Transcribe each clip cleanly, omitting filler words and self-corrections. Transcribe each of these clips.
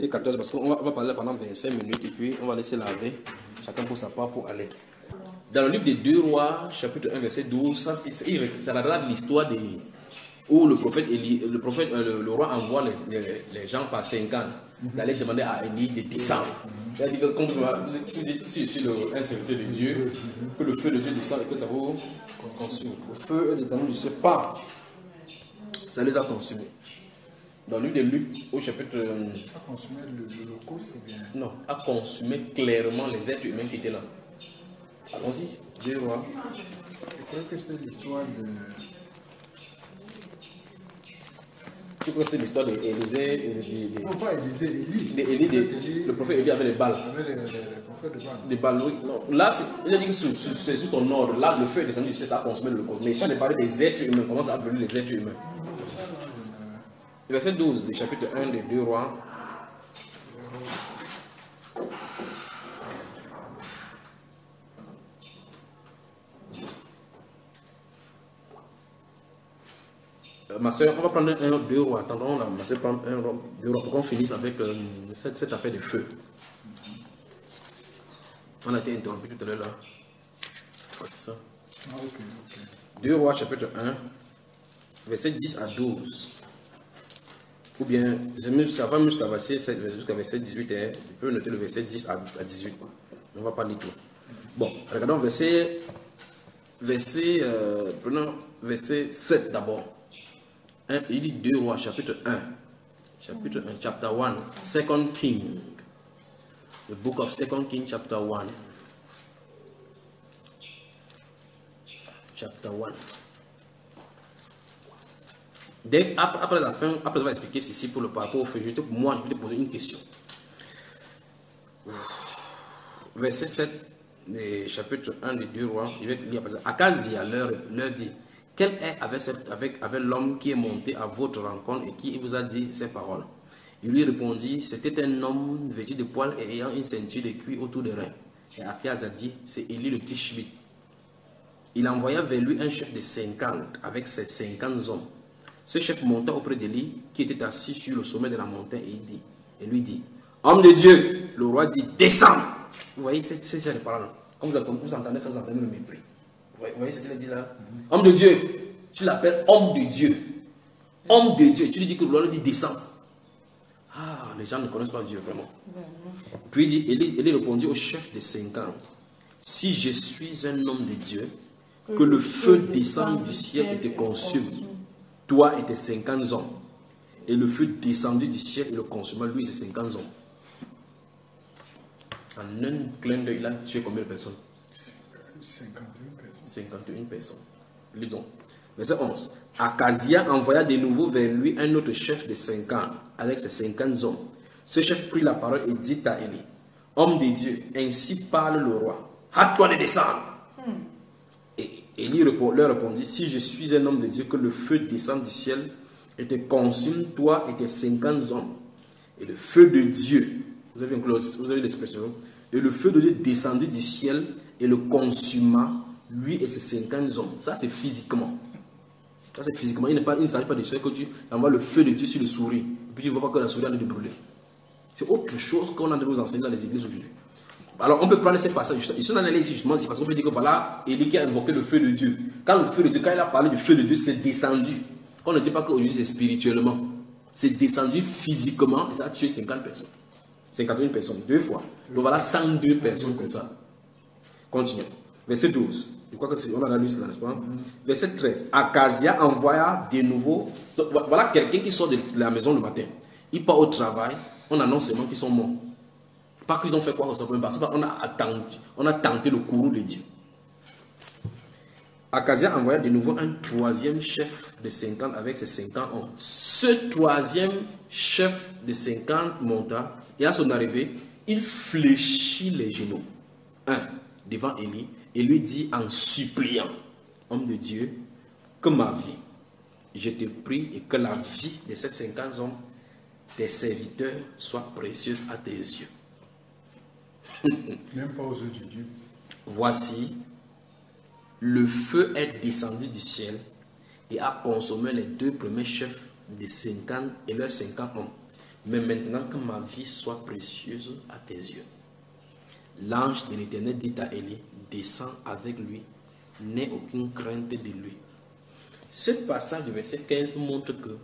Et 14, parce qu'on va parler pendant 25 minutes et puis on va laisser laver chacun pour sa part pour aller. Dans le livre des 2 Rois, chapitre 1, verset 12, ça relate l'histoire où le prophète, le roi envoie les gens par 5 ans d'aller demander à Élie de descendre. C'est-à-dire que comme vous dites si je suis un serviteur de Dieu, que le feu de Dieu descend et que ça vous consume. Le feu est descendu, je ne sais pas. Ça les a consumés. Dans le livre de Luc, au chapitre... A consumé l'Holocauste ou bien... Non, a consumé clairement les êtres humains qui étaient là. Allons-y, 2 Rois. Je crois que c'était l'histoire de... Tu crois que c'est l'histoire d'Élisée? Non, pas Élisée, Élie. Le prophète Élie avait les balles. Avec les prophètes de Baal. Des balles, oui. Non. Là, il a dit que c'est sous ton ordre. Là, le feu est descendu, ça a consumé le corps. Mais si on est parlé des êtres humains, comment ça a brûlé les êtres humains? Verset 12 du chapitre 1 des 2 Rois. Ma soeur, on va prendre 2 Rois. Attendons, là, ma soeur prend 2 Rois pour qu'on finisse avec cette affaire de feu. On a été interrompu tout à l'heure là. C'est ça. Ah, ok. 2 Rois chapitre 1, verset 10 à 12. Ou bien, ça va jusqu'à verset 18. Je peux noter le verset 10 à 18. On ne va pas lire tout. Bon, regardons prenons verset 7 d'abord. Il dit 2 Rois chapitre 1. Chapitre 1, chapter 1. Second King. The book of Second King, chapter 1. Chapter 1. Après la fin, après avoir expliqué ceci pour le parcours au feu, moi je vais te poser une question. Verset 7, chapitre 1 des 2 Rois, il va lire par exemple. Akazia leur dit, quel est avec l'homme qui est monté à votre rencontre et qui vous a dit ces paroles? Il lui répondit, c'était un homme vêtu de poils et ayant une ceinture de cuir autour des reins. Et Akaz a dit, c'est Élie le Tishbite. Il envoya vers lui un chef de 50 avec ses 50 hommes. Ce chef monta auprès d'Élie qui était assis sur le sommet de la montagne et lui dit, homme de Dieu, le roi dit, descends. Vous voyez, c'est ça les paroles. Comme vous entendez ça, vous entendez le mépris. Vous voyez ce qu'il a dit là? Homme de Dieu, tu l'appelles homme de Dieu. Homme de Dieu, tu lui dis que le roi lui dit, descends. Ah, les gens ne connaissent pas Dieu vraiment. Puis il dit, Élie répondit au chef des 50, si je suis un homme de Dieu, que le feu descende du ciel et te consume, toi et tes 50 hommes. Et le feu descendu du ciel et le consuma, lui et ses 50 hommes. En un clin d'œil, il a tué combien de personnes? 51 personnes. 51 personnes. Lisons. Verset 11. Akazia envoya de nouveau vers lui un autre chef de 50 avec ses 50 hommes. Ce chef prit la parole et dit à Élie, homme de Dieu, ainsi parle le roi. Hâte-toi de descendre. Et Élie leur répondit, si je suis un homme de Dieu, que le feu descende du ciel et te consume, toi et tes 50 hommes. Et le feu de Dieu, vous avez l'expression, et le feu de Dieu descendit du ciel et le consuma, lui et ses 50 hommes. Ça, c'est physiquement. Ça, c'est physiquement. Il ne s'agit pas de ce que tu envoies le feu de Dieu sur le souris. Et puis tu ne vois pas que la souris a de brûler. C'est autre chose qu'on a de nous enseigner dans les églises aujourd'hui. Alors, on peut prendre ces passages. Ils sont allés ici justement, c'est parce qu'on peut dire que voilà, Élie qui a invoqué le feu de Dieu. Quand le feu de Dieu, quand il a parlé du feu de Dieu, c'est descendu. On ne dit pas qu'aujourd'hui c'est spirituellement. C'est descendu physiquement et ça a tué 50 personnes. 51 personnes, 2 fois. Donc voilà 102 personnes comme ça. Continuons. Verset 12. Je crois qu'on a lu cela, n'est-ce pas? Verset 13. Akazia envoya de nouveau. Voilà quelqu'un qui sort de la maison le matin. Il part au travail. On annonce seulement qu'ils sont morts. Pas qu'ils ont fait quoi au sommet, parce qu'on a tenté le courroux de Dieu. Akazia envoya de nouveau un troisième chef de 50 avec ses 50 hommes. Ce troisième chef de 50 monta et à son arrivée, il fléchit les genoux. Devant Élie et lui dit en suppliant, homme de Dieu, que ma vie, je te prie et que la vie de ces 50 hommes, tes serviteurs, soit précieuse à tes yeux. Même pas aux yeux de Dieu. Voici, le feu est descendu du ciel et a consommé les 2 premiers chefs des 50 et leurs 50 hommes. mais maintenant que ma vie soit précieuse à tes yeux. L'ange de l'Éternel dit à Élie, descends avec lui, n'aie aucune crainte de lui. Ce passage du verset 15 nous montre que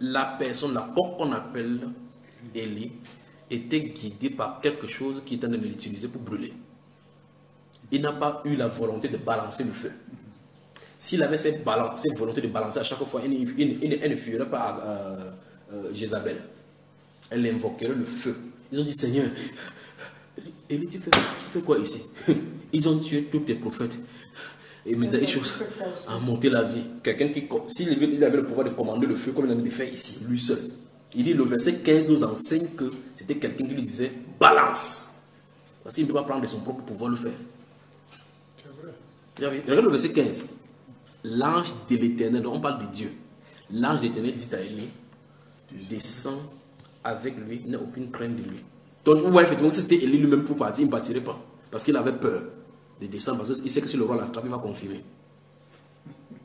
la personne, l'apôtre qu'on appelle Élie, était guidé par quelque chose qui était en train de l'utiliser pour brûler. Il n'a pas eu la volonté de balancer le feu. S'il avait cette volonté de balancer à chaque fois, elle ne fuirait pas à Jézabel. Elle invoquerait le feu. Ils ont dit, Seigneur, Élie, tu fais quoi ici? Ils ont tué tous tes prophètes. Et maintenant, ils cherchent à monter la vie. Quelqu'un qui, s'il avait le pouvoir de commander le feu, comme il a le faire ici, lui seul. Il dit, le verset 15 nous enseigne que c'était quelqu'un qui lui disait, balance. Parce qu'il ne peut pas prendre de son propre pouvoir le faire. C'est vrai. Regarde le verset 15. L'ange de l'Éternel, on parle de Dieu. L'ange de l'Éternel dit à Élie, descends avec lui, n'a aucune crainte de lui. Donc, vous voyez, effectivement, si c'était Élie lui-même pour partir, il ne partirait pas. Parce qu'il avait peur de descendre, parce qu'il sait que si le roi l'attrape, il va confirmer.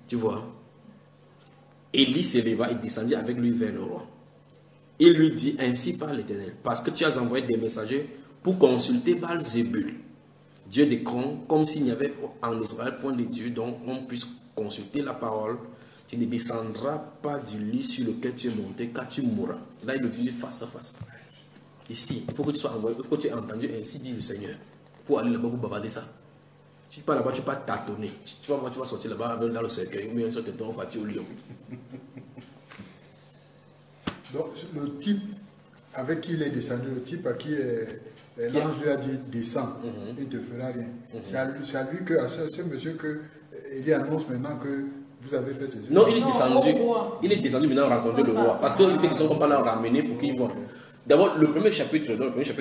Tu vois? Élie se leva et descendit avec lui vers le roi. Il lui dit, ainsi parle l'Éternel, parce que tu as envoyé des messagers pour consulter Baal-Zébul, Dieu des crans, comme s'il n'y avait en Israël point de Dieu, donc on puisse consulter la parole. Tu ne descendras pas du lit sur lequel tu es monté, car tu mourras. Là, il le dit face à face. Ici, il faut que tu sois envoyé, il faut que tu aies entendu ainsi dit le Seigneur, pour aller là-bas pour bavarder ça. Si tu pars là-bas, tu ne vas pas tâtonner. Tu vas sortir là-bas dans le cercueil, ou bien sur tes dents, on va partir au lion. Donc, le type avec qui il est descendu, le type à qui l'ange lui a dit descends, il ne te fera rien. C'est à lui que, à ce monsieur que il annonce maintenant que vous avez fait ces choses. Non, il est descendu. Il est descendu maintenant rencontrer le roi. Parce qu'il était question qu'on va le ramener pour qu'il voit. D'abord, le premier chapitre,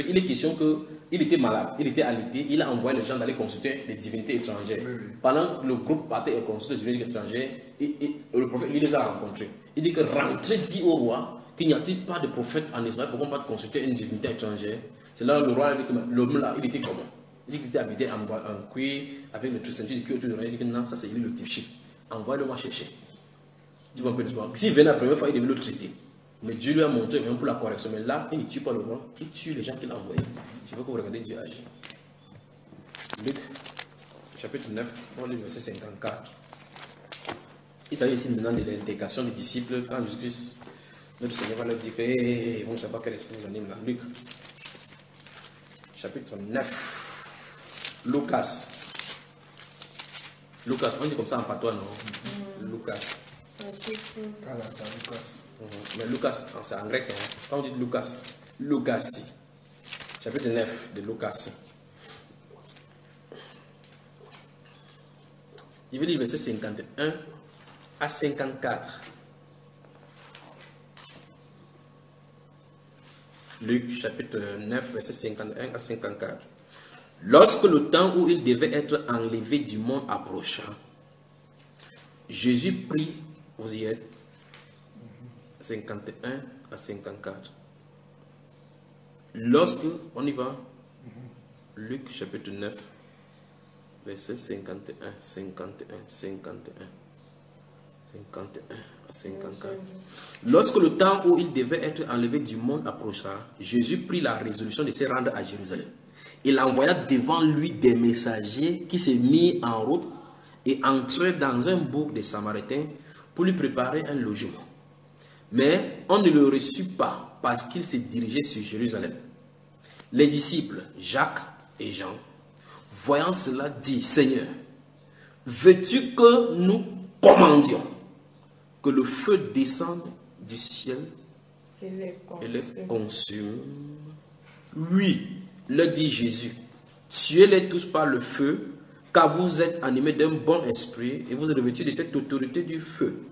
il est question qu'il était malade, il était alité, il a envoyé les gens d'aller consulter les divinités étrangères. Oui, oui. Pendant que le groupe partait et consultait les divinités étrangères, le prophète, il les a rencontrés. Il dit que rentrez, dit au roi, qu'il n'y a-t-il pas de prophète en Israël pour qu'on puisse consulter une divinité étrangère. C'est là que le roi a dit que l'homme là, il était comment? Il dit qu'il était habité en cuir, avec le truc ceinture de cuir autour de l'oreille. Il dit que non, ça c'est le type chic. Envoie-le moi chercher. Tu vois un peu l'histoire. S'il venait la première fois, il devait le traiter. Mais Dieu lui a montré, même pour la correction. Mais là, il ne tue pas le roi, il tue les gens qu'il a envoyés. Je veux que vous regardez Dieu agir. Luc, chapitre 9, on lit le verset 54. Il s'agit ici maintenant de l'intégration des disciples. Quand Jésus-Christ, notre Seigneur va leur dire que, hey, bon, je ne sais pas quel esprit vous anime là. Luc, chapitre 9. Lucas, on dit comme ça en patois, non? Lucas. Mais Lucas, c'est en grec. Hein. Quand on dit Lucas, Lucas, chapitre 9 de Lucas. Il veut dire verset 51 à 54. Luc, chapitre 9, verset 51 à 54. Lorsque le temps où il devait être enlevé du monde approcha, Jésus prit, vous y êtes, 51 à 54. Lorsque, on y va, Luc chapitre 9, verset 51, 51, 51, 51 à 54. Lorsque le temps où il devait être enlevé du monde approcha, Jésus prit la résolution de se rendre à Jérusalem. Il envoya devant lui des messagers qui se mirent en route et entrèrent dans un bourg des Samaritains pour lui préparer un logement. Mais on ne le reçut pas parce qu'il se dirigeait sur Jérusalem. Les disciples, Jacques et Jean, voyant cela, disent, Seigneur, veux-tu que nous commandions que le feu descende du ciel et les consume? Oui, leur dit Jésus, tuez-les tous par le feu, car vous êtes animés d'un bon esprit et vous êtes revêtus de cette autorité du feu.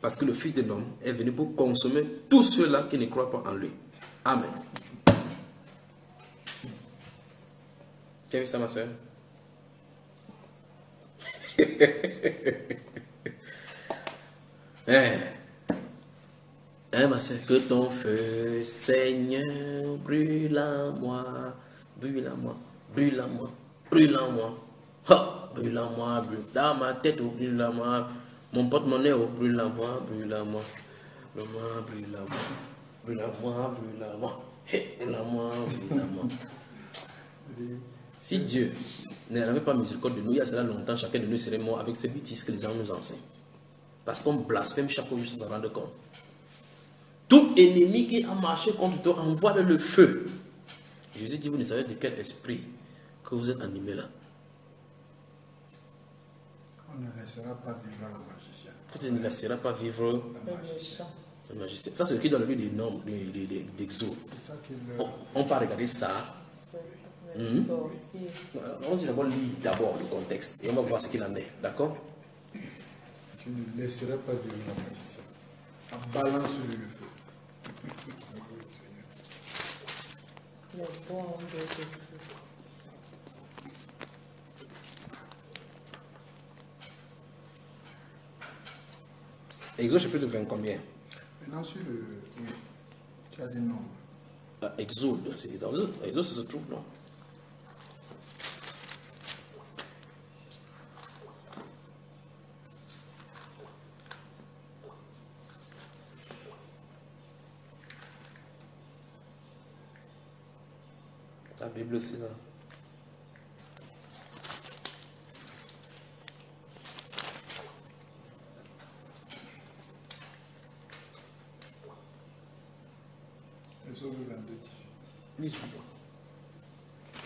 Parce que le Fils de l'homme est venu pour consommer tous ceux-là qui ne croient pas en lui. Amen. Tu as vu ça, ma soeur? Ma soeur, que ton feu, Seigneur, brûle en moi, brûle en moi, brûle en moi, brûle en moi. Ha, brûle en moi, brûle dans ma tête, oh, brûle en moi. Mon porte-monnaie, oh, brûle en moi, brûle en moi. Brûle en moi. Brûle-moi, brûle-moi. Brûle-moi, brûle-moi. Si Dieu n'avait pas miséricorde de nous, il y a cela longtemps, chacun de nous serait mort avec ces bêtises que les gens nous enseignent. Parce qu'on blasphème chaque jour juste pour s'en rendre compte. Tout ennemi qui a marché contre toi, envoie le feu. Jésus dit, vous ne savez de quel esprit que vous êtes animé là. On ne laissera pas vivre le magicien. Tu ne laisseras pas vivre le magicien. Ça, c'est ce qui est dans le livre des Nombres, d'Exode. On peut regarder ça. On dit d'abord lire d'abord le contexte et on va voir ce qu'il en est. D'accord? Tu ne laisseras pas vivre le magicien. Balance le feu. Exode chapitre 20 combien? Maintenant sur le... Oui. Tu as des nombres. Exode, c'est dans Exode, ça se trouve, non? La Bible, c'est là. Exode 22, 18.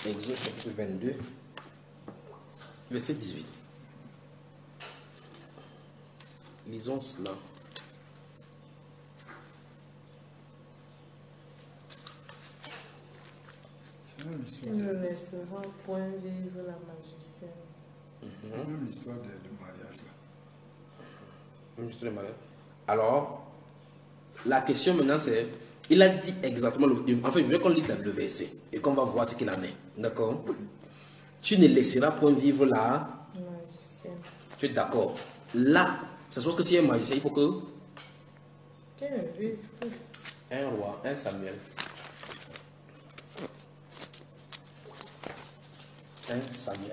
Exode chapitre 22, verset 18. Lisons cela. Tu ne laisseras point vivre la magicienne. C'est même l'histoire du mariage là. Même l'histoire du mariage. Alors, la question maintenant c'est, il a dit exactement, en fait, je veux qu'on lise le verset et qu'on va voir ce qu'il en est. D'accord? Tu ne laisseras point vivre la Magicienne. Tu es d'accord? Là, c'est parce que si il y a un magicien, il faut que Qu'elle ne vive plus. un roi, un Samuel. Un Samuel.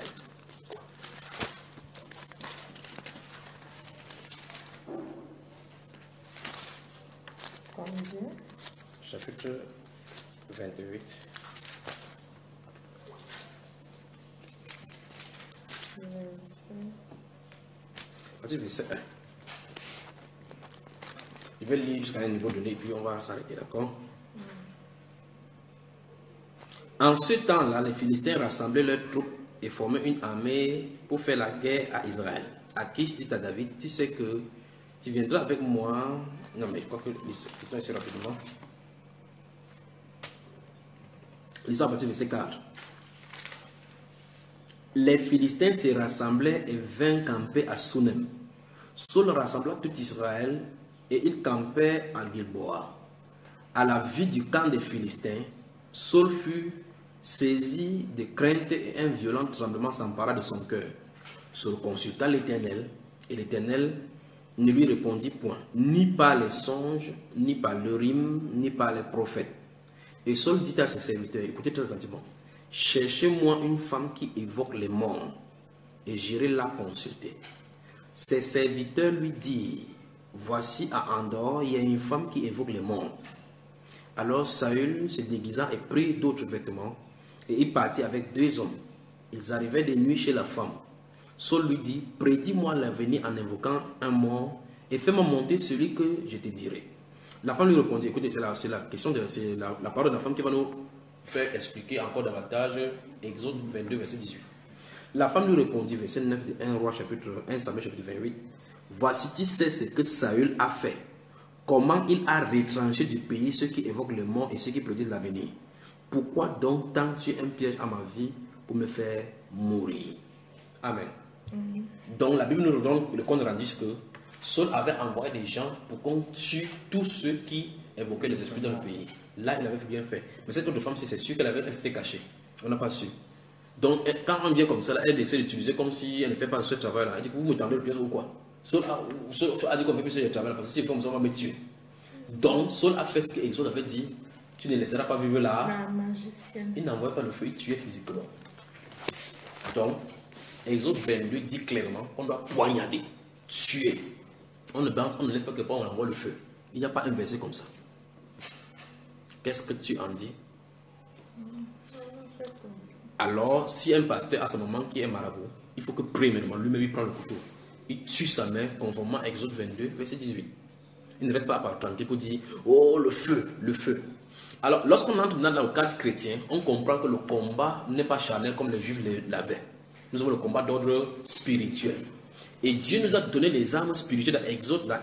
Combien? Chapitre 28. Verset 1. Je vais lire jusqu'à un niveau donné et puis on va s'arrêter, d'accord? En ce temps-là, les Philistins rassemblaient leurs troupes et formaient une armée pour faire la guerre à Israël. Akish dit à David, tu sais que tu viendras avec moi. Non, mais je crois que l'histoire ici rapidement. L'histoire à partir du verset 4. Les Philistins se rassemblaient et vinrent camper à Sunem. Saul rassembla tout Israël et il campait à Gilboa. À la vue du camp des Philistins, Saul fut saisi de crainte et un violent tremblement s'empara de son cœur. Saul consulta l'Éternel et l'Éternel ne lui répondit point, ni par les songes, ni par l'Urim, ni par les prophètes. Et Saul dit à ses serviteurs, écoutez très attentivement, cherchez-moi une femme qui évoque les morts, et j'irai la consulter. Ses serviteurs lui dirent, voici à Andorre, il y a une femme qui évoque les morts. Alors Saül se déguisa et prit d'autres vêtements, et il partit avec 2 hommes. Ils arrivaient de nuit chez la femme. Saul lui dit, prédis-moi l'avenir en invoquant un mort, et fais-moi monter celui que je te dirai. La femme lui répondit, écoutez, c'est la question, c'est la parole de la femme qui va nous faire expliquer encore davantage Exode 22, verset 18. La femme lui répondit, verset 9 de 1 Roi chapitre 1 Samuel chapitre 28, voici tu sais ce que Saül a fait, comment il a retranché du pays ceux qui évoquent le mort et ceux qui prédisent l'avenir. Pourquoi donc tends-tu un piège à ma vie pour me faire mourir? Amen. Donc la Bible nous donne le compte rendu que Saul avait envoyé des gens pour qu'on tue tous ceux qui évoquaient les esprits dans le pays. Là, il avait bien fait. Mais cette autre femme, c'est sûr qu'elle avait resté cachée. On n'a pas su. Donc, quand on vient comme ça, elle essaie d'utiliser comme si elle ne fait pas ce travail-là. Elle dit que vous me tendez le piège ou quoi? Saul a dit qu'on fait plus ce travail-là parce que si elle fait ça, on va me tuer. Donc, Saul a fait ce qu'Exode avait dit. Tu ne laisseras pas vivre là. La magicienne. Il n'envoie pas le feu, il tuait physiquement. Donc, Exode 22 dit clairement qu'on doit poignarder, tuer. On ne laisse pas que on envoie le feu. Il n'y a pas un verset comme ça. qu'est-ce que tu en dis? Alors, si un pasteur à ce moment qui est marabout, il faut que premièrement, lui-même il prend le couteau. Il tue sa mère conformément à Exode 22, verset 18. Il ne reste pas à part tranquille pour dire, oh le feu, le feu. Alors, lorsqu'on entre dans le cadre chrétien, on comprend que le combat n'est pas charnel comme les Juifs l'avaient. Nous avons le combat d'ordre spirituel. Et Dieu nous a donné les armes spirituelles dans Exode, dans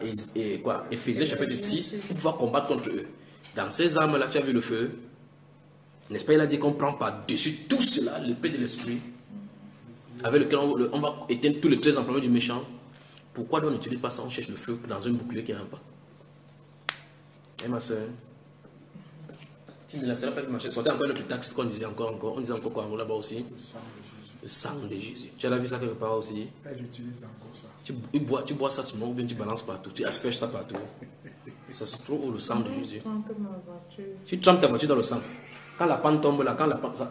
Éphésiens chapitre 6, pour pouvoir combattre contre eux. Dans ces armes-là, tu as vu le feu? N'est-ce pas? Il a dit qu'on prend par-dessus tout cela, l'épée de l'esprit, avec lequel on va éteindre tous les traits enflammés du méchant. Pourquoi donc on n'utilise pas ça? On cherche le feu dans un bouclier qui n'a pas. Et ma soeur, tu ne laisseras pas marcher. Sortez encore notre texte qu'on disait encore. On disait encore quoi là-bas aussi? Le sang de Jésus. Tu as vu ça quelque part aussi? Elle utilise encore ça. Tu bois ça ou bien tu balances partout. Tu asperges ça partout. Ça se trouve le sang de Jésus. Tu trempes ta voiture dans le sang. Quand la panne tombe là,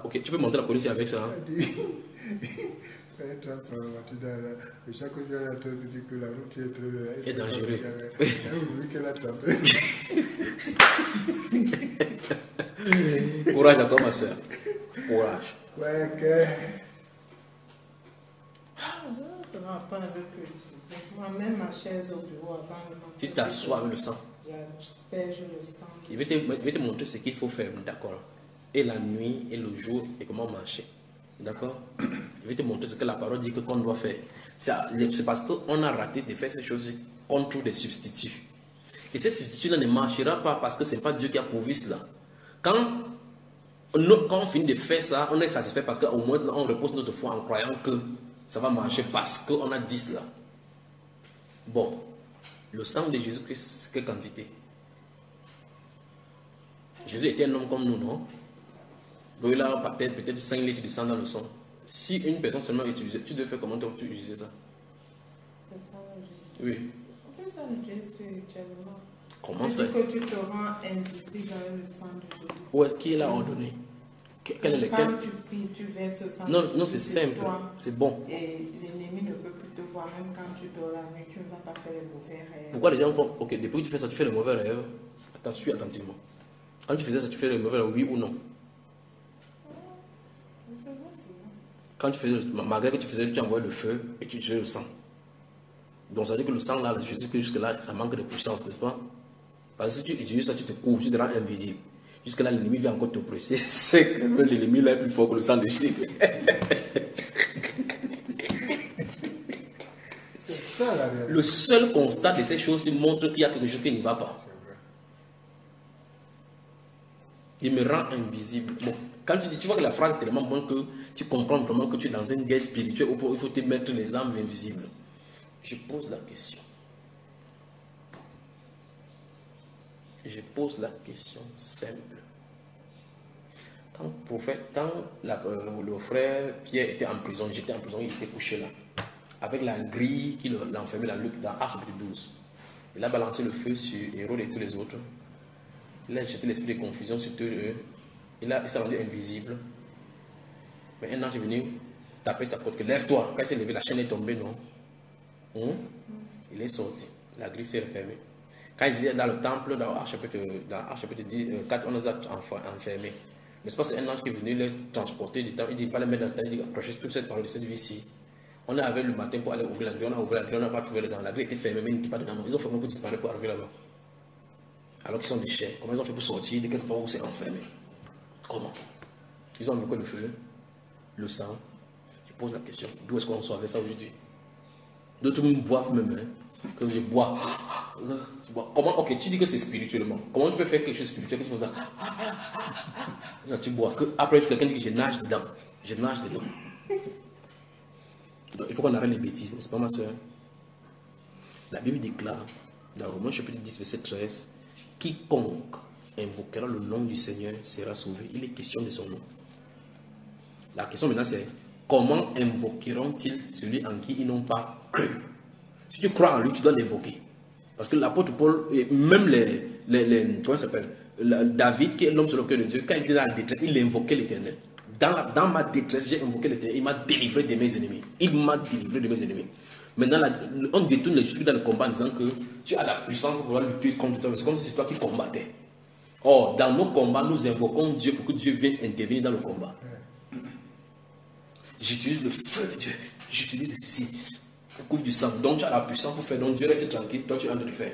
ok, tu peux monter la police avec ça. Hein? Elle trempe sa voiture dans la... Et chaque jour, elle est en train de dire que la route est très dangereuse. Elle oublie qu'elle a trempé. Courage d'accord ma soeur. Courage. Ouais, que... Ça va pas avec utiliser. Moi-même, ma chaise au bureau avant de manger. Si tu t'assois avec le sang. J'asperge le sang. Il va te montrer ce qu'il faut faire, d'accord? Et la nuit et le jour et comment marcher. D'accord? Je vais te montrer ce que la parole dit qu'on doit faire. C'est parce qu'on a raté de faire ces choses qu'on trouve des substituts. Et ces substituts-là ne marcheront pas parce que ce n'est pas Dieu qui a pourvu cela. Quand on finit de faire ça, on est satisfait parce qu'au moins on repose notre foi en croyant que ça va marcher parce qu'on a dit cela. Bon, le sang de Jésus-Christ, quelle quantité? Jésus était un homme comme nous, non? Donc il a peut-être 5 litres de sang dans le sang. Si une personne seulement utilisait, tu devais faire comment tu utilisais ça? Le sang de Jésus. Oui. On fait ça l'utilise spirituellement. Comment ça? Que tu te rends invisible avec le sang de Jésus. Ouais, qui l'a ordonné? Quel est le Quand tu pries, tu verses le sang de Jésus. Non, c'est simple. C'est bon. Et l'ennemi ne peut plus te voir, même quand tu dors la nuit, tu ne vas pas faire les mauvais rêves. Pourquoi les gens font? Ok, depuis que tu fais ça, tu fais les mauvais rêves. Attends, suis attentivement. Quand tu faisais ça, tu fais les mauvais rêves, oui ou non? Quand tu faisais, malgré que tu faisais, tu envoyais le feu et tu tuais le sang. Donc ça veut dire que le sang là, jusque-là, ça manque de puissance, n'est-ce pas? Parce que si tu utilises ça, tu te couvres, tu te rends invisible. Jusque-là, l'ennemi vient encore te presser. C'est que l'ennemi là est plus fort que le sang de Jésus. C'est ça la réalité. Le seul constat de ces choses montre qu'il y a quelque chose qui ne va pas. Il me rend invisible. Bon, quand tu vois que la phrase est tellement bonne que tu comprends vraiment que tu es dans une guerre spirituelle où il faut te mettre les armes invisibles. Je pose la question. Je pose la question simple. Quand le frère Pierre était en prison, j'étais en prison, il était couché là, avec la grille qui l'enfermait dans Acte 12. Il a balancé le feu sur Hérode et tous les autres. Il a jeté l'esprit de confusion sur tous eux. Il s'est rendu invisible. Mais un ange est venu taper sa porte. Lève-toi. Quand il s'est levé, la chaîne est tombée, non? Il est sorti. La grille s'est refermée. Quand ils étaient dans le temple, dans Acte chapitre 4, on les a enfermés. Mais c'est pas c'est un ange qui est venu les transporter du temps. Il dit il fallait mettre dans le temps. Il dit approchez toute cette parole de cette vie-ci. On est arrivé le matin pour aller ouvrir la grille. On a ouvert la grille, on n'a pas trouvé dedans. La grille était fermée, mais il n'était pas dedans. Ils ont fermé pour disparaître pour arriver là-bas. Alors qu'ils sont des chers. Comment ils ont fait pour sortir de quelque part où c'est enfermé? Comment? Ils ont invoqué le feu, le sang. Je pose la question, d'où est-ce qu'on sort avec ça aujourd'hui? D'autres me boivent même, hein, que je bois. Comment? Ok, tu dis que c'est spirituellement. Comment tu peux faire quelque chose de spirituel que tu fais ça? Tu bois. Après, quelqu'un dit que je nage dedans. Je nage dedans. Donc, il faut qu'on arrête les bêtises, n'est-ce pas, ma soeur? La Bible déclare, dans Romains chapitre 10, verset 13, quiconque invoquera le nom du Seigneur sera sauvé. Il est question de son nom. La question maintenant c'est, comment invoqueront-ils celui en qui ils n'ont pas cru? Si tu crois en lui, tu dois l'invoquer. Parce que l'apôtre Paul, et même comment ça s'appelle, David, qui est l'homme sur le cœur de Dieu, quand il était dans la détresse, il invoquait l'Éternel. Dans ma détresse, j'ai invoqué l'Éternel. Il m'a délivré de mes ennemis. Il m'a délivré de mes ennemis. Maintenant, on détourne les trucs dans le combat en disant que tu as la puissance pour pouvoir lutter contre toi. C'est comme si c'est toi qui combattais. Or, dans nos combats, nous invoquons Dieu pour que Dieu vienne intervenir dans le combat. J'utilise le feu de Dieu. J'utilise ceci. Le couvre du sang. Donc tu as la puissance pour faire. Donc Dieu reste tranquille. Toi tu es en train de faire.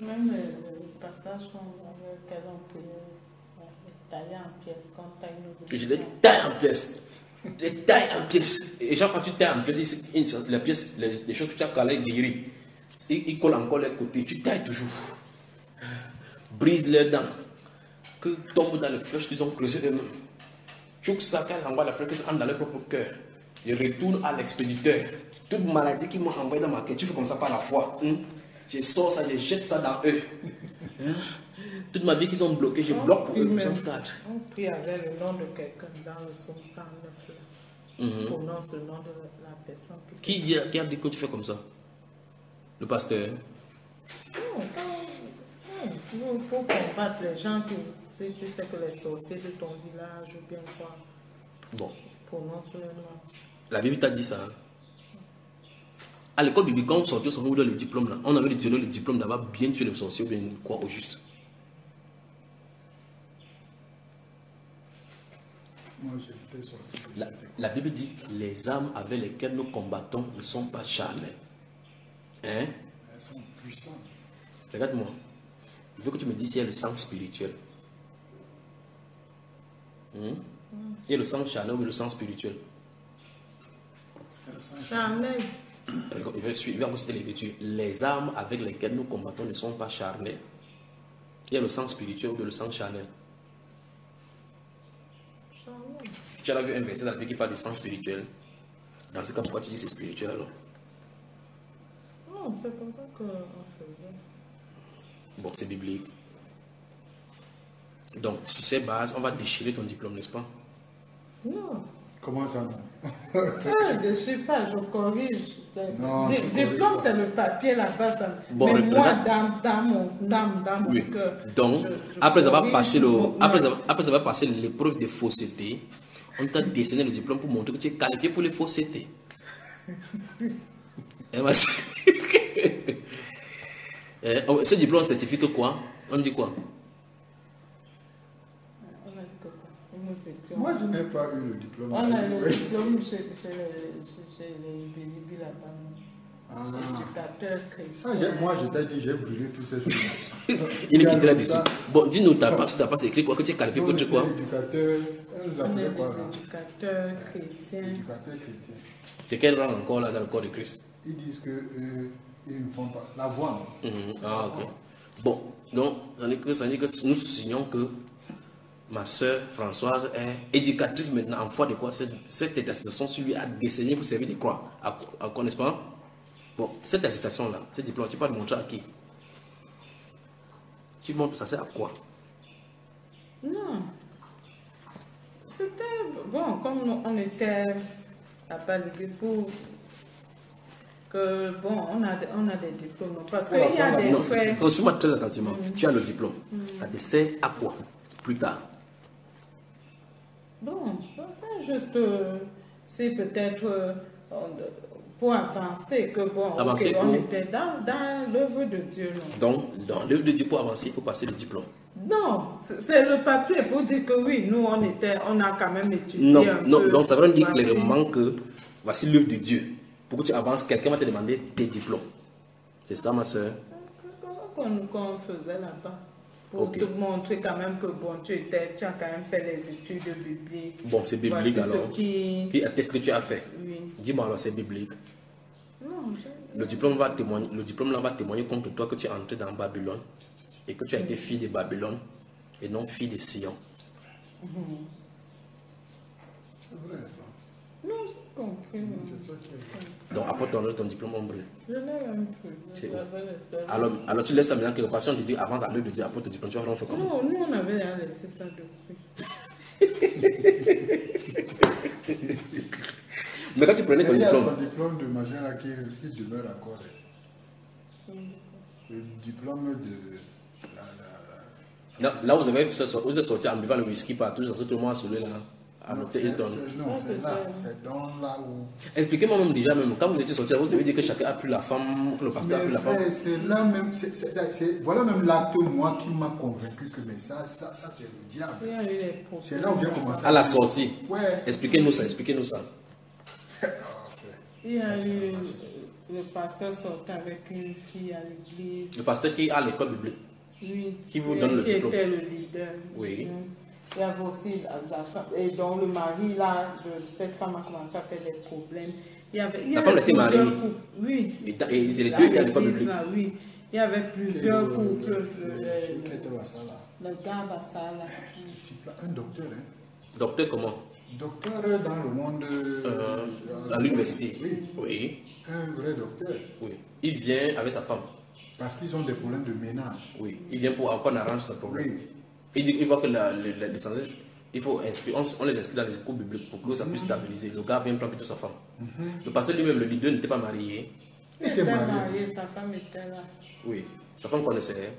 Même le passage auquel on peut tailler en pièces, quand on taille nos Je les taille en pièces. Les taille en pièces. Et chaque fois que tu tailles en pièces, les pièces, les choses que tu as calées guéries, ils collent encore les côtés. Tu tailles toujours. Brise leurs dents. Que tombent dans le flèche qu'ils ont creusé eux-mêmes. Chouk Satan envoie la flèche entre dans leur propre cœur. Je retourne à l'expéditeur. Toute maladie qu'ils m'ont envoyée dans ma quête, tu fais comme ça par la foi. Je sors ça, je jette ça dans eux. Toute ma vie qu'ils ont bloqué, je bloque pour eux. On prie avec le nom de quelqu'un dans le psaume 109. On prononce le nom de la personne. Qui a dit que tu fais comme ça? Le pasteur? Non, pour combattre les gens qui, si tu sais que les sorciers de ton village ou bien quoi. Bon. Prononce le nom. La Bible t'a dit ça. Hein? À l'école biblique, quand on sortait son le diplôme, là, on avait le diplôme d'avoir bien tué les sorciers ou bien quoi au juste. La Bible dit les armes avec lesquelles nous combattons ne sont pas charnelles. Hein? Elles sont puissantes. Regarde-moi. Je veux que tu me dises s'il y a le sang spirituel. Il y a le sang charnel ou le sang spirituel? Charnel. Il va citer l'Écriture. Les armes avec lesquelles nous combattons ne sont pas charnelles. Il y a le sang spirituel ou le sang charnel. Tu as vu un verset dans la Bible qui parle du sang spirituel. Dans ce cas, pourquoi tu dis que c'est spirituel alors? Non, c'est comme ça qu'on faisait. Bon, c'est biblique. Donc, sur ces bases, on va déchirer ton diplôme, n'est-ce pas? Non. Comment ça, non? Je ne sais pas, je corrige. Non, Diplôme, c'est le papier là-bas. Bon, mais moi, regarde. dans mon Oui. cœur. Donc, après avoir passé l'épreuve de fausseté, on t'a dessiné le diplôme pour montrer que tu es qualifié pour les faussetés. Ce diplôme certifie que quoi? On dit quoi? Moi, je n'ai pas eu le diplôme. On a le diplôme chez les Bélibi là-bas. Éducateur chrétien. Moi, je t'ai dit, j'ai brûlé tous ces choses. Il est quitté là-dessus. Bon, dis-nous, tu n'as pas écrit quoi? Que tu es qualifié pour quoi? Éducateur. On est des éducateurs chrétiens. Éducateurs chrétiens. C'est quel rang encore là dans le corps de Christ? Ils disent qu'ils ne font pas la voix. Ah, ok. Bon, donc, ça veut dire que nous signons que ma soeur Françoise est éducatrice maintenant en foi de quoi? Cette attestation sur lui a décennies pour servir de croix. À quoi, n'est-ce pas? Bon, cette attestation-là, ce diplôme, tu peux le montrer à qui? Tu montres ça sert à quoi? Non. C'était bon, comme on était à l'église pour que bon, on a des diplômes. Parce qu'il y a des frères. Consume-moi très attentivement. Tu as le diplôme. Ça te sert à quoi plus tard? Bon, c'est juste c'est peut-être pour avancer que bon, Avancer okay, on était dans l'œuvre de Dieu. Non? Donc, dans l'œuvre de Dieu, pour avancer, il faut passer le diplôme. Non, c'est le papier pour dire que oui, nous on a quand même étudié non, un non, peu. donc ça veut dire clairement que voici l'œuvre de Dieu. Pour que tu avances, quelqu'un va te demander tes diplômes. C'est ça, ma soeur? Qu'on faisait là-bas. Pour te montrer quand même que bon, tu as quand même fait les études bibliques. Bon, c'est biblique voici alors. Qui atteste que tu as fait. Oui. Dis-moi alors, c'est biblique. Non, le diplôme va témoigner contre toi que tu es entré dans Babylone et que tu as été fille de Babylone et non fille de Sion. C'est vrai, ça. non, j'ai compris. Donc, apporte ton diplôme, on brûle. Je l'ai même plus. Alors, tu laisses ça maintenant quelque part. Si on te dit avant à l'heure de Dieu, apporte ton diplôme, tu vois, on fait comment? Non, nous on avait laissé ça depuis. Mais quand tu prenais ton Il y a diplôme. ton diplôme de machin là qui demeure encore. Le diplôme de Là, vous êtes sorti en buvant le whisky partout, dans ce que moi, celui là, à l'hôtel Hilton. Non, c'est là. C'est dans là où. Expliquez-moi même déjà, même quand vous étiez sortis, vous avez dit que chacun a pris la femme, que le pasteur a pris la femme. C'est là même. Voilà même l'acte, moi, qui m'a convaincu que mais ça c'est le diable. C'est là où j'ai commencé. À la sortie. Ouais. Expliquez-nous ça, expliquez-nous ça. Il y a eu le pasteur sortait avec une fille à l'église. Le pasteur qui est à l'école biblique. Oui. Qui vous donne le diplôme. Qui était le leader. Oui. Il y avait aussi la femme. Et donc le mari là, cette femme a commencé à faire des problèmes. La femme était mariée. Oui. Et les deux étaient à l'école biblique. Oui. Il y avait plusieurs couples. Le gars Bassala. Un docteur, hein. Docteur comment? Docteur dans le monde. À l'université. Oui. Oui. Un vrai docteur. Oui. Il vient avec sa femme. Parce qu'ils ont des problèmes de ménage. Oui. Il vient pour qu'on arrange ce problème. Oui. Il voit que les sans il faut inscrire, on les inscrit dans les cours bibliques pour que ça puisse stabiliser. Le gars vient prendre plutôt sa femme. Le pasteur lui-même, le leader, n'était pas marié. Il était marié, sa femme était là. Oui. Sa femme connaissait.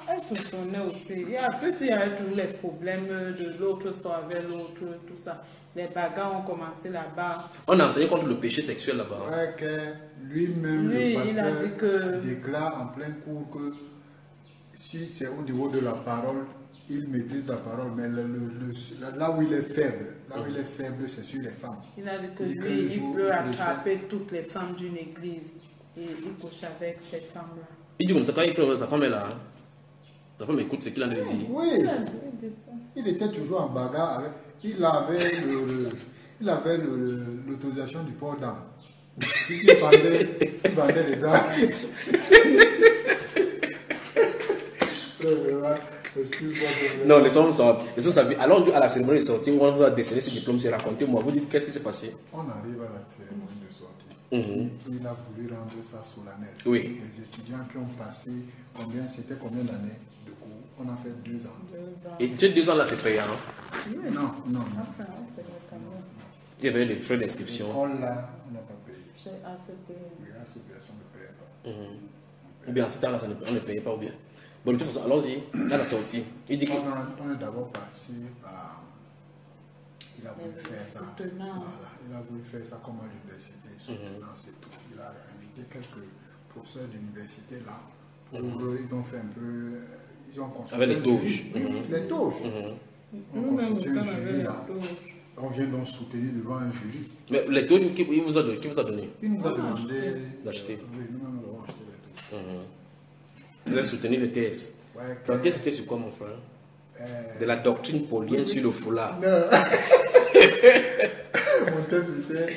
Elle soupçonnait aussi. Il y a tous les problèmes de l'autre soir avec l'autre, tout ça. Les bagarres ont commencé là-bas. On a enseigné contre le péché sexuel là-bas. Ouais, que lui-même, le pasteur, il a dit que... déclare en plein cours que si c'est au niveau de la parole, il maîtrise la parole, mais là où il est faible, c'est sur les femmes. Il a dit que lui, il peut attraper toutes les femmes d'une église et il couche avec cette femme-là. Il dit comme ça, quand il prend sa femme est là. Sa femme écoute ce qu'il a dit. Oui, il était toujours en bagarre avec. Il avait l'autorisation du port d'armes. Il vendait les armes. Non, les hommes sont. Alors, à la cérémonie de sortie, on va décerner ce diplôme, c'est racontez-moi. Vous dites qu'est-ce qui s'est passé? On arrive à la cérémonie de sortie. Il a voulu rendre ça solennel. Oui. Les étudiants qui ont passé, c'était combien d'années de cours? On a fait 2 ans. Et 2 ans là, c'est payant? Non. Il y avait des frais d'inscription. On n'a pas payé. J'ai assez payé. Oui, ACP, on ne payait pas. Ou bien, en ce temps-là, on ne payait pas ou bien. Bon, de toute façon, allons-y, à la sortie. Il dit que... On est d'abord parti à... Il a voulu faire ça. Voilà. Il a voulu faire ça comme à l'université. Soutenance et tout. Il a invité quelques professeurs d'université là. Ils ont fait un peu... Ils ont avec les touches. Les touches. On constitue un jury là. On vient donc soutenir devant un jury. Mais les touches, qui vous a donné? Il nous a demandé d'acheter. Oui, nous-mêmes nous avons acheté les touches. Vous avez soutenu le TS. Ouais, Ton TS c'était sur quoi, mon frère? De la doctrine paulienne sur le foulard. Non. Mon thème c'était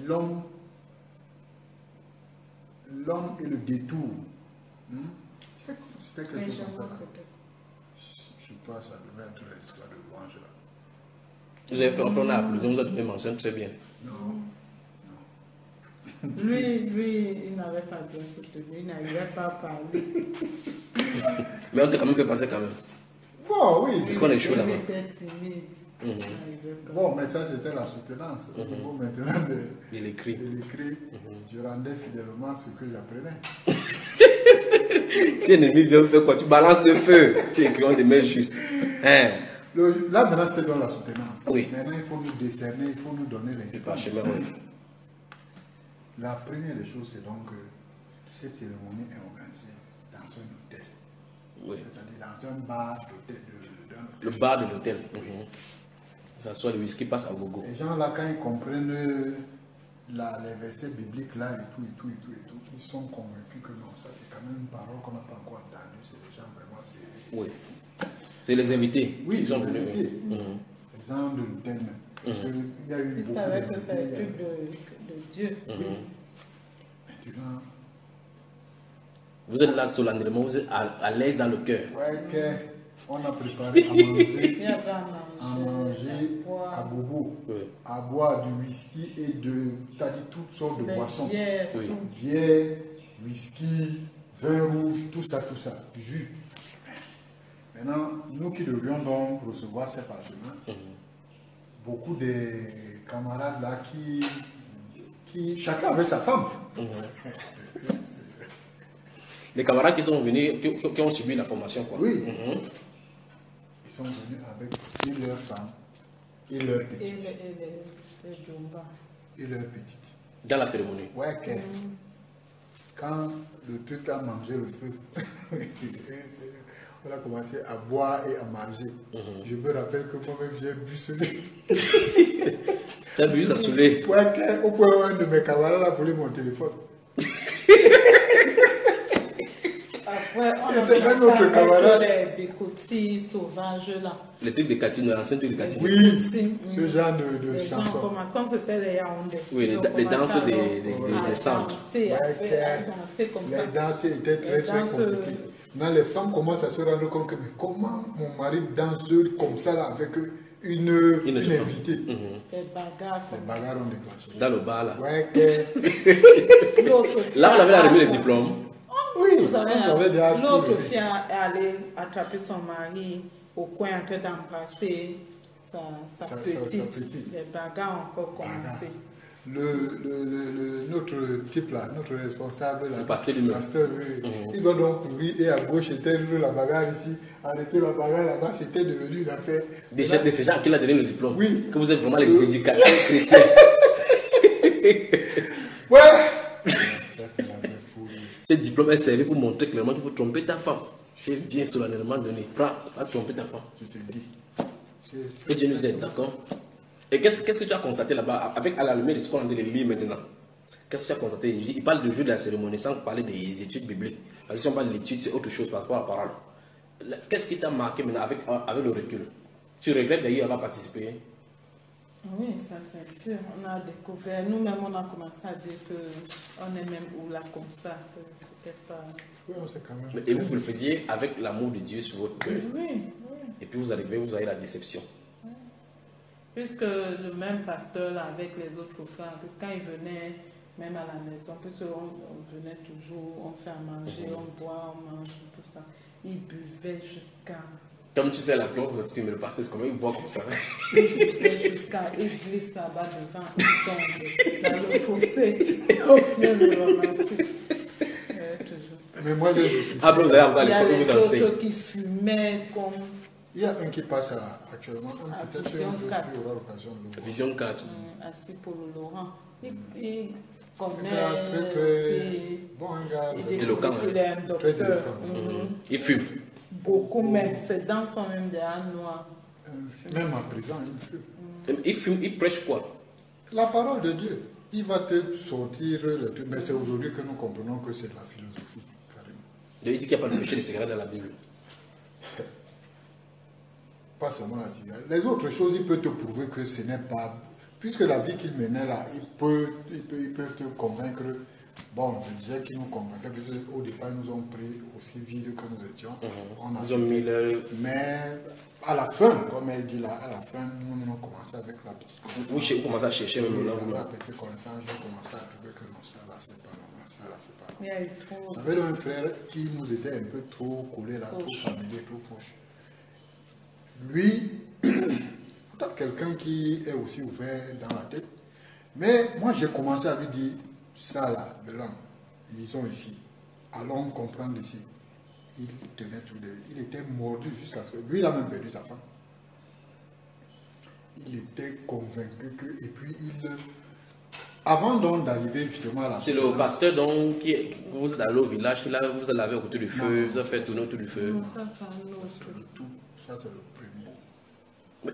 l'homme et le détour. C'était quelque chose comme ça. Sur toi, ça devait être les histoires de louange là. Vous avez fait un plan à applaudi, on vous a donné mention très bien. Non. Lui, il n'avait pas bien soutenu, il n'arrivait pas à parler. Mais on t'a quand même fait passer quand même. Bon, oui. Parce qu'on est chaud là-bas. Il était timide. Bon, mais ça c'était la soutenance. Bon, maintenant de l'écrit. Je rendais fidèlement ce que j'apprenais. Si un ennemi vient faire quoi? Tu balances le feu. Tu écris des mains justes. Hein? Là maintenant c'était dans la soutenance. Oui. Maintenant il faut nous décerner, il faut nous donner les parchemins. La première des choses, c'est donc que cette cérémonie est organisée dans un hôtel. Oui. C'est-à-dire dans un bar d'hôtel. Le bar de l'hôtel. Ça soit le whisky passe à gogo. Les gens là, quand ils comprennent les versets bibliques là et tout, ils sont convaincus que non, ça c'est quand même une parole qu'on n'a pas encore entendue. C'est des gens vraiment sérieux. Oui. C'est les invités. Oui, ils sont venus. Les gens de l'hôtel même. Parce qu'il y a eu Ils beaucoup savaient que c'est le d'invités. truc de Dieu. Maintenant, vous êtes là solennellement, vous êtes à l'aise dans le cœur. ouais, on a préparé à manger. Il y avait à manger, à bobo, à boire du whisky et t'as dit toutes sortes de boissons. Bière, bière, whisky, vin rouge, tout ça, jus. Maintenant, nous qui devions donc recevoir ces parchemins, beaucoup de camarades là qui chacun avait sa femme. Les camarades qui sont venus, qui ont subi la formation, quoi. Oui. Ils sont venus avec leurs femmes Et leur Et petite. les Jumba. Et leur petite. Dans la cérémonie. Ouais, quand le truc a mangé le feu, on a commencé à boire et à manger. Je me rappelle que moi-même j'ai bu celui. Tu as bu ça saoulé. Ouais, au point où un de mes camarades a volé mon téléphone. Après, on Et a c'est un commencé autre avec camarade. les bécotis sauvages là. Les trucs de Catine, l'ancien truc de Catine. Oui, Si, ce genre de Les gens, chanson. comme c'était les Yaoundé. Oui, Ils ont les commencé danses à des centres. danser, à danser comme ça. Les danses étaient très Les très danses, compliquées. Maintenant, les femmes commencent à se rendre compte que mais comment mon mari danse comme ça là, avec une invitée. Les bagarres. Les bagarres ont déclenché. Dans le bar là. Ouais, L'autre fille Là, on avait a- remis les diplômes. oui, Vous savez, on avait déjà tout l'autre le- fille est allée attraper son mari au coin en train d'embrasser sa petite. Les bagarres ont encore commencé. Notre type là, notre responsable, là, Le pasteur lui-même. oui. Il va donc courir et à gauche était la bagarre ici, arrêter la bagarre là-bas, c'était devenu une affaire. Déjà, de ces gens qui l'ont donné le diplôme. Oui. Que vous êtes vraiment les éducateurs chrétiens. Ouais! Ça, c'est la vraie folie. Ce diplôme est servi pour montrer clairement qu'il faut tromper ta femme. J'ai bien solennellement donné. Prends, va tromper ta femme. Je te dis. Que Dieu nous aide, d'accord? Et qu'est-ce que tu as constaté là-bas, avec à la lumière de ce qu'on est en train de lire maintenant? Qu'est-ce que tu as constaté? Il parle du jour de la cérémonie sans parler des études bibliques. Parce que si on parle de l'étude, c'est autre chose par rapport à la parole. Qu'est-ce qui t'a marqué maintenant avec le recul? Tu regrettes d'ailleurs avoir participé? Oui, ça c'est sûr. On a découvert, nous-mêmes on a commencé à dire qu'on est même où là comme ça. C'était pas. Oui, on sait quand même. Et vous le faisiez avec l'amour de Dieu sur votre cœur. Oui, oui. Et puis vous arrivez, vous avez la déception. Puisque le même pasteur là, avec les autres frères, parce que quand il venait même à la maison, puisqu'on venait toujours, on fait à manger, on boit, on mange, tout ça. Il buvait jusqu'à. Comme tu sais, la clope, tu me le pasteur, c'est comment il boit comme ça. Il buvait jusqu'à église là-bas devant, il tombe dans le fossé. On vient le ramasser. Toujours. Mais moi, je suis. Après, vous allez avoir Il y a l'école où les vous enseignez. autres qui fumaient comme Il y a un qui passe actuellement. À Peut-être Vision un jour, 4. tu auras l'occasion de le voir. Vision 4. assis pour le Laurent. Il connaît, Un gars très, très c'est- bon, un gars il très- dit éloquent, qu'il est un très docteur. éloquent. Il fume. Beaucoup même, ses dents sont même des ânes noirs. Même à présent, il fume. Il fume, il prêche quoi? La parole de Dieu, il va te sortir le truc. Mais c'est aujourd'hui que nous comprenons que c'est de la philosophie, carrément. Il dit qu'il n'y a pas de péché de cigarette dans la Bible. Pas seulement la cigarette. Les autres choses, il peut te prouver que ce n'est pas. Puisque la vie qu'il menait là, il peut te convaincre. Bon, je disais qu'il nous convainquait, puisqu'au départ, ils nous ont pris aussi vide que nous étions. On a Ils ont mis le... Mais à la fin, comme elle dit là, à la fin, nous avons commencé avec la petite connaissance. Vous commencez à chercher même là. La petite connaissance, j'ai commencé à trouver que non, ça là, c'est pas normal, ça là, c'est pas normal. Il y a eu trop. J'avais un frère qui nous était un peu trop collé là, trop familier, trop proche. Lui, peut-être quelqu'un qui est aussi ouvert dans la tête, mais moi j'ai commencé à lui dire, ça là, Belam, lisons ici, allons comprendre ici. Il tenait tout de... Il était mordu jusqu'à ce que... Lui, il a même perdu sa femme. Il était convaincu que... Et puis, il... Avant donc d'arriver justement à la... C'est le pasteur donc qui vous êtes allé au village, qui là, vous l'avez au côté du feu, vous avez fait tourner autour du feu. Non, ça, c'est un autre. C'est le tout. Ça, c'est le premier.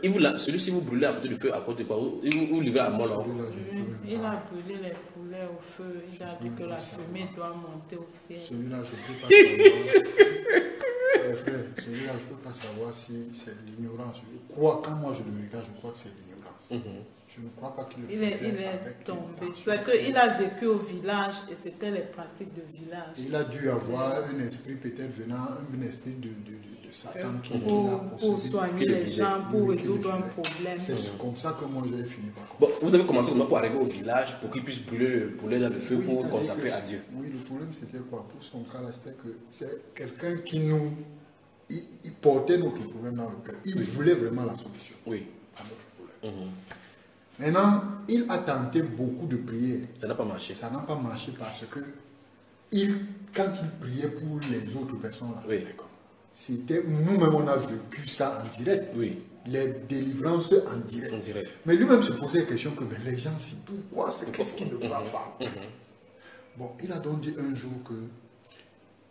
Mais celui-ci vous brûlez à côté du feu, à côté de quoi? Vous livrez à mort là. Celui-là, je ne peux même Il pas. a brûlé les poulets au feu. Il a dit que la fumée doit monter au ciel. Celui-là, je ne peux pas savoir. Frère, celui-là, je ne peux pas savoir si c'est l'ignorance. Je crois, quand moi je le regarde, je crois que c'est l'ignorance. Je ne crois pas qu'il le Il faisait est avec tombé. intention. C'est qu'il a vécu au village et c'était les pratiques de village. Il a dû avoir un esprit peut-être venant, un esprit de Satan qui l'a Pour possédé. soigner qui le les disait. gens, pour Oui, qui le résoudre un disait. problème. C'est comme ça que moi j'ai fini par comprendre. Bon, vous avez commencé comment pour arriver au village pour qu'il puisse brûler le poulet dans le feu Oui, pour c'est-à-dire consacrer que- à Dieu. Oui, le problème c'était quoi? Pour son cas là, c'était que c'est quelqu'un qui nous. Il portait notre problème dans le cœur. Il voulait vraiment la solution Oui. à notre problème. Maintenant, il a tenté beaucoup de prières. Ça n'a pas marché. Ça n'a pas marché parce que quand il priait pour les autres personnes là, Oui. c'était, nous-mêmes, on a vécu ça en direct. Oui. Les délivrances en direct. En direct. Mais lui-même se posait la question que ben, les gens, c'est pourquoi, qu'est-ce qui ne va pas. Bon, il a donc dit un jour que,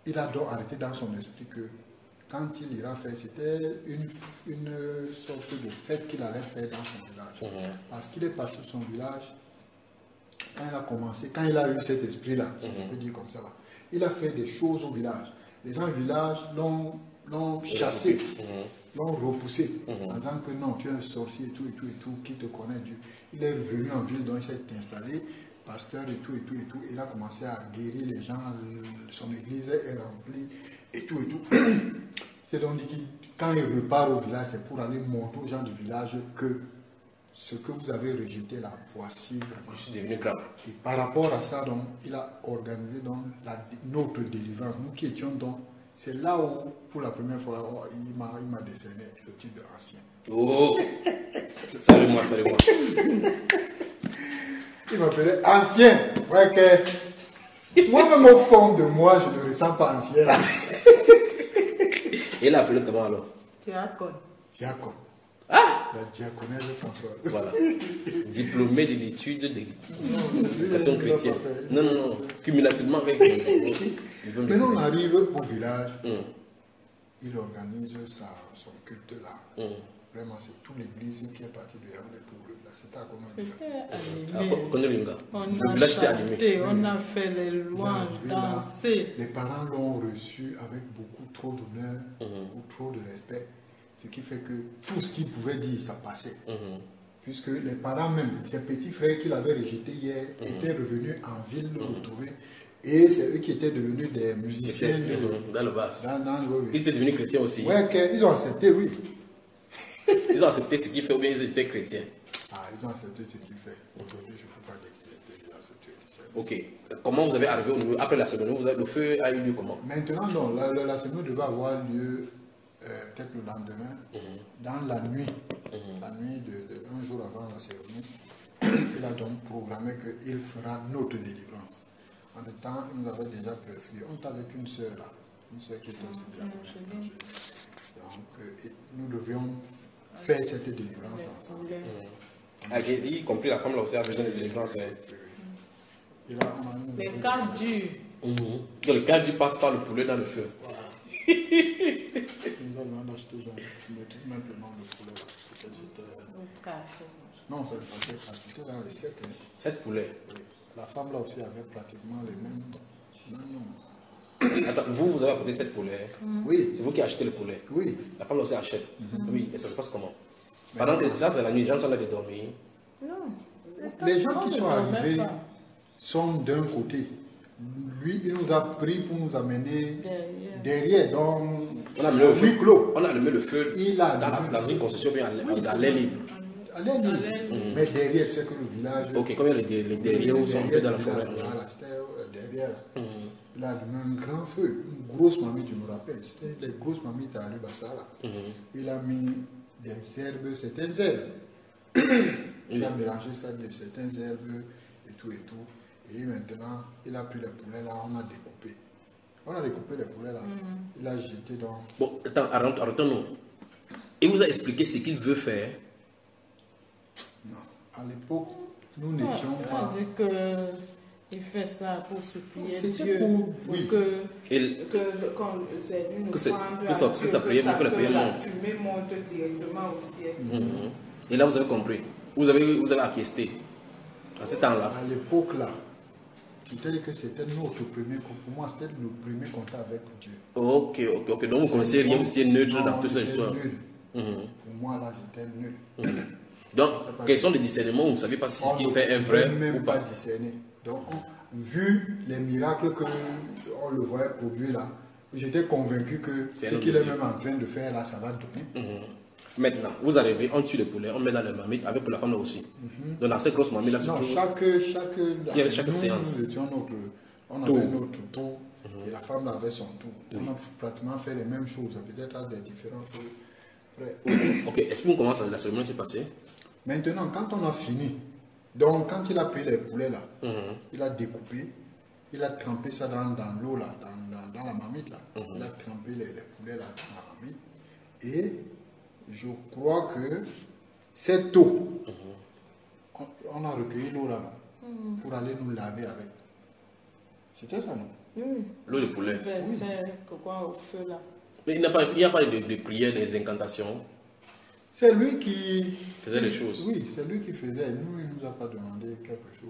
il a donc arrêté dans son esprit que quand il ira faire, c'était une sorte de fête qu'il allait faire dans son village. Parce qu'il est parti de son village, quand il a commencé, quand il a eu cet esprit-là, si on peut dire comme ça, il a fait des choses au village. Les gens du village l'ont chassé, l'ont repoussé, en disant que non, tu es un sorcier et tout, qui te connaît Dieu. Il est revenu en ville, donc il s'est installé, pasteur et tout. Il a commencé à guérir les gens, son église est remplie et tout. C'est donc dit que quand il repart au village, c'est pour aller montrer aux gens du village que ce que vous avez rejeté là, voici vraiment. Je suis devenu grave. Et par rapport à ça, donc, il a organisé donc, notre délivrance. Nous qui étions donc, c'est là où, pour la première fois, il m'a décerné le titre d'ancien. Oh! Salut-moi. Il m'appelait ancien. Ouais, que moi-même au fond de moi, je ne le ressens pas ancien. Là. Et il a appelé comment alors? Diacone. Diacone. Ah! La diaconesse François. Voilà. Diplômé de l'étude d'éducation chrétienne. Non. Cumulativement avec. Maintenant, on arrive au village. Il organise son culte là. Vraiment, c'est toute l'église qui est partie de Yaoundé pour le. Là, c'était à Konolinga. Le village était animé. On a fait les louanges, dansé. Les parents l'ont reçu avec beaucoup trop d'honneur, ou trop de respect. Ce qui fait que tout ce qu'il pouvait dire, ça passait. Puisque les parents même, ses petits frères qu'il avait rejetés hier, étaient revenus en ville le retrouver. Et c'est eux qui étaient devenus des musiciens. Dans le bas. Oui. Ils étaient devenus chrétiens aussi. Oui, ils ont accepté, oui. Ils ont accepté ce qu'il fait ou bien ils étaient chrétiens? Ils ont accepté ce qu'il fait. Aujourd'hui, je ne peux pas dire qu'ils étaient acceptés. Ok. Comment vous avez arrivé au niveau? Après la cérémonie, le feu a eu lieu comment? Maintenant, non. La cérémonie devait avoir lieu peut-être le lendemain, dans la nuit. La nuit un jour avant la cérémonie. Il a donc programmé qu'il fera notre délivrance. En même temps, il nous avait déjà prescrit. On était avec une sœur là. Une sœur qui était aussi diaconesse. Donc, nous devions faire cette délivrance ensemble. Y compris la femme là aussi a besoin de délivrance. Les cas durs. Le cas dur passe par le poulet dans le feu. Voilà. Nous avons acheté même le nom de poulet. Non, ça passait c'était dans les 7. 7 poulets. Oui. La femme là aussi avait pratiquement les mêmes noms. Attends, vous avez apporté 7 poulets. Oui. C'est vous qui achetez le poulet. Oui. La femme aussi achète. Oui, et ça se passe comment? Pendant que ça, c'est la nuit, les gens sont là de dormir. Non. Les gens qui sont arrivés sont d'un côté. Lui, il nous a pris pour nous amener derrière. Donc, on a allumé le feu. Clos. On a allumé le feu dans une concession bien à l'air libre. À l'air libre. Mais derrière, c'est que le village. Ok, comme les derrière où sont un peu dans la forêt. Voilà, c'était derrière. Il a allumé un grand feu, une grosse marmite, je me rappelle. C'était les grosses marmites à Alubassa. Il a mis des herbes, certaines herbes. Il a mélangé ça de certaines herbes et tout. Et maintenant, il a pris les poulets là, on a découpé. On a découpé les poulets là. Il a jeté dans. Bon, attends, arrêtons-nous. Il vous a expliqué ce qu'il veut faire? Non. À l'époque, nous n'étions pas. On dit qu'il fait ça pour supplier Dieu. Oui. Que sa prière, que la prière monte. La fumée monte directement au ciel. Et là, vous avez compris. Vous avez acquiescé. À ce temps-là. À l'époque là. C'est-à-dire que c'était notre premier contact. Pour moi, c'était le premier contact avec Dieu. Ok. Donc vous ne connaissez rien, vous étiez neutre dans toute cette histoire. Pour moi, là, j'étais neutre. Donc, question de discernement, vous ne savez pas si ce qu'il fait est vrai ou même pas. Pas discerner. Donc, vu les miracles qu'on le voyait produire là, j'étais convaincu que ce qu'il est même en train de faire là, ça va donner. Maintenant, vous arrivez, on tue le poulet, on met dans le marmite, avec pour la femme aussi. Donc dans cette grosse marmite là, c'est toujours... chaque séance. On avait notre tour et la femme avait son tour. On a pratiquement fait les mêmes choses, peut-être à des différences. Ok, explique-nous comment la cérémonie s'est passée. Maintenant, quand on a fini, donc quand il a pris les poulets là, il a découpé il a trempé ça dans l'eau, là, dans la marmite. Là. Il a trempé les poulets là, dans la marmite. Et je crois que cette eau, on a recueilli l'eau là, pour aller nous laver avec. C'était ça, non? Oui. L'eau de poulet. Versait quoi au feu là. Mais il n'y a pas de prière, des incantations. C'est lui qui faisait les choses. Oui, c'est lui qui faisait. Nous, il ne nous a pas demandé quelque chose.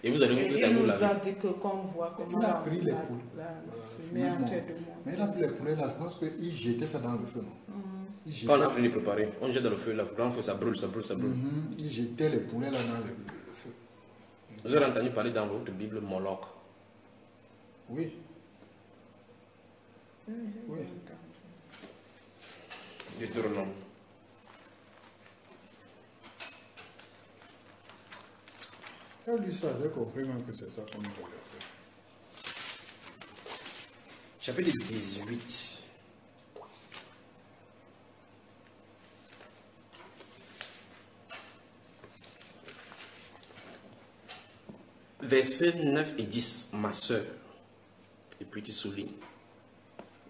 Et vous allez il nous a dit que quand on voit comment il a pris les poules. fumée en train de monter. Mais il a pris les poulets là, je pense qu'il jetait ça dans le feu, non? Quand on a fini de préparer, on jette dans le feu, là, grand feu, ça brûle, ça brûle, ça brûle. Il jetait les poulets là dans le feu. Vous avez entendu parler dans votre Bible Moloch? Oui. Oui. Deutéronome. J'ai lu ça, j'ai compris même que c'est ça qu'on devait faire. Chapitre 18. Versets 9 et 10, ma soeur. Et puis tu soulignes.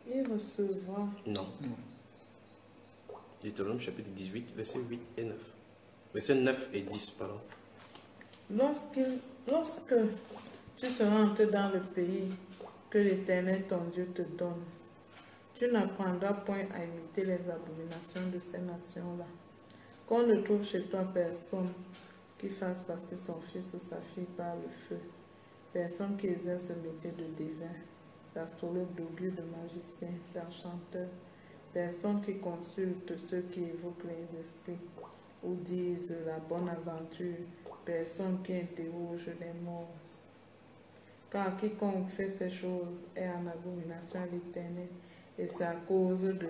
Il recevra. Non. Deutéronome chapitre 18, versets 8 et 9. Versets 9 et 10, pardon. Lorsque tu seras entré dans le pays que l'Éternel ton Dieu te donne, tu n'apprendras point à imiter les abominations de ces nations-là. Qu'on ne trouve chez toi personne qui fasse passer son fils ou sa fille par le feu, personne qui exerce le métier de devin, d'astrologue, d'augure, de magicien, d'enchanteur, personne qui consulte ceux qui évoquent les esprits ou disent la bonne aventure, personne qui interroge les morts. Car quiconque fait ces choses est en abomination à l'Éternel, et c'est à cause de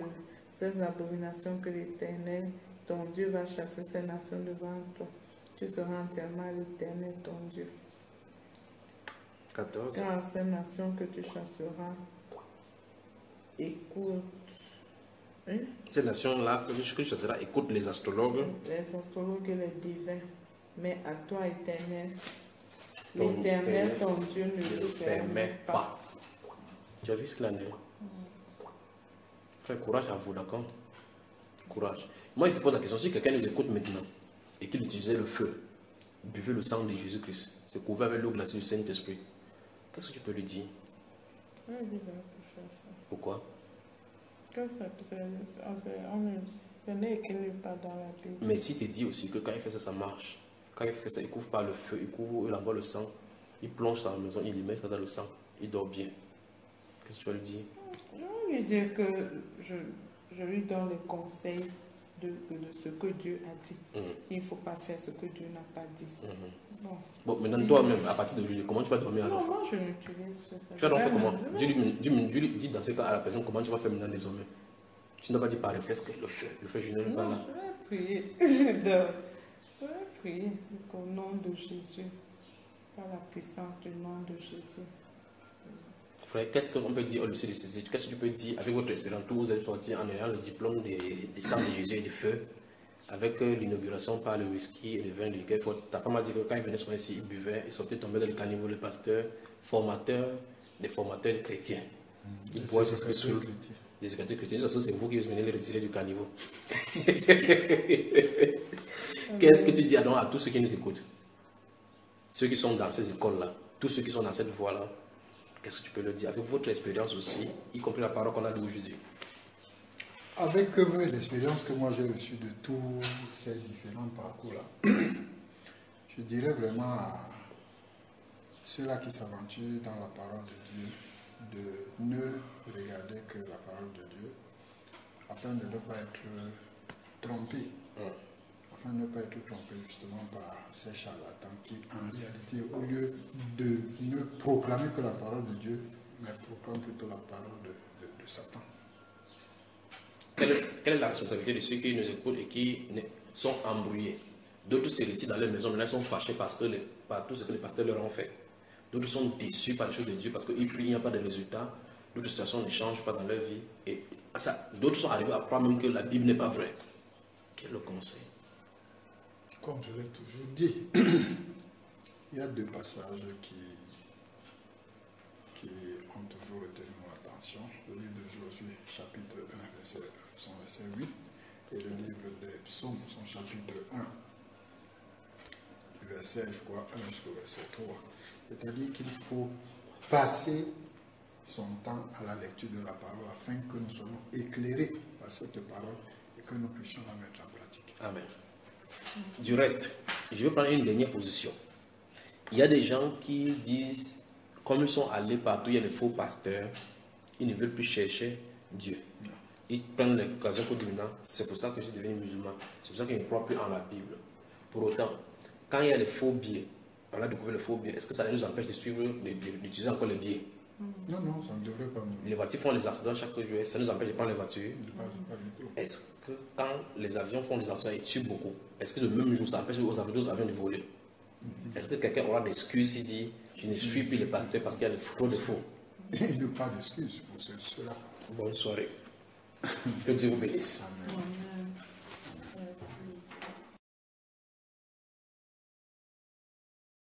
ces abominations que l'Éternel, ton Dieu, va chasser ces nations devant toi. Tu seras entièrement à l'Éternel, ton Dieu. 14. Car ces nations que tu chasseras, écoute. Hein? Ces nations-là, que tu chasseras, écoute les astrologues. Les astrologues et les divins. Mais à toi, Éternel, l'Éternel, ton Dieu, ne te permet pas. Tu as vu ce qu'il en est? Frère, courage à vous, d'accord? Courage. Moi, je te pose la question, si quelqu'un nous écoute maintenant et qu'il utilisait le feu, buvait le sang de Jésus-Christ, se couvrait avec l'eau glacée du Saint-Esprit, qu'est-ce que tu peux lui dire? Oui, je vais faire ça. Pourquoi? Que ça, ce n'est écrit nulle part dans la Bible. Mais si tu dis aussi que quand il fait ça, ça marche. Quand il fait ça, il couvre pas le feu, il couvre, il envoie le sang, il plonge dans la maison, il y met ça dans le sang, il dort bien. Qu'est-ce que tu vas lui dire? Je vais lui dire que je lui donne les conseils de ce que Dieu a dit. Il ne faut pas faire ce que Dieu n'a pas dit. Bon, maintenant, toi-même, à partir d'aujourd'hui, comment tu vas dormir alors? Non, moi je n'utilise pas ça. Tu vas donc faire comment? Dis dans ce cas à la personne comment tu vas faire maintenant désormais. Tu n'as pas dit par réflexe que le feu, je ne vais pas là. Je vais prier. Je vais prier au nom de Jésus. Par la puissance du nom de Jésus. Frère, qu'est-ce qu'on peut dire au lycée de Cécile? Qu'est-ce que tu peux dire avec votre expérience? Tous vous êtes sortis en ayant le diplôme des sangs de Jésus et des feux, avec l'inauguration par le whisky et le vin de liqueur. Ta femme a dit que quand il venait sur ici, il buvait, il sortait tomber dans le caniveau, le pasteur, formateur, des formateurs chrétiens. Il boit ce que sur les éducateurs chrétiens. Ça, c'est vous qui venez les retirer du caniveau. Qu'est-ce que tu dis donc à tous ceux qui nous écoutent? Ceux qui sont dans ces écoles-là, tous ceux qui sont dans cette voie-là, qu'est-ce que tu peux leur dire avec votre expérience aussi, y compris la parole qu'on a lue aujourd'hui? Avec l'expérience que moi j'ai reçue de tous ces différents parcours-là, je dirais vraiment à ceux-là qui s'aventurent dans la parole de Dieu de ne regarder que la parole de Dieu afin de ne pas être trompés. Afin de ne pas être trompés justement par ces charlatans qui, en réalité, au lieu de ne proclamer que la parole de Dieu, mais proclament plutôt la parole de Satan. Quelle est la responsabilité de ceux qui nous écoutent et qui sont embrouillés? D'autres se retirent dans leur maison, mais là ils sont fâchés par tout ce que les pasteurs leur ont fait. D'autres sont déçus par les choses de Dieu parce qu'ils prient, il n'y a pas de résultat. D'autres situations ne changent pas dans leur vie. Et d'autres sont arrivés à croire même que la Bible n'est pas vraie. Quel est le conseil? Comme je l'ai toujours dit, Il y a deux passages qui ont toujours retenu mon attention. Le livre de Josué, chapitre 1, son verset 8, et le livre des Psaumes, son chapitre 1, du verset, je crois, 1 jusqu'au verset 3. C'est-à-dire qu'il faut passer son temps à la lecture de la parole afin que nous soyons éclairés par cette parole et que nous puissions la mettre en pratique. Amen. Du reste, je vais prendre une dernière position. Il y a des gens qui disent, comme ils sont allés partout, il y a des faux pasteurs, ils ne veulent plus chercher Dieu. Ils prennent l'occasion pour dire, non, c'est pour ça que je suis devenu musulman, c'est pour ça que je ne crois plus en la Bible. Pour autant, quand il y a les faux biais, on a découvert les faux biais, est-ce que ça nous empêche de suivre, d'utiliser encore les biais? Non, non, ça ne devrait pas nous. Les voitures font des accidents chaque jour, ça nous empêche de prendre les voitures. Pas du tout. Est-ce que quand les avions font des accidents et tuent beaucoup, est-ce que le même jour ça empêche aux avions de voler? Est-ce que quelqu'un aura d'excuses s'il dit je ne suis plus le pasteur parce qu'il y a trop de faux? Il n'y a pas d'excuse pour cela. Bonne soirée. Que Dieu vous bénisse. Amen.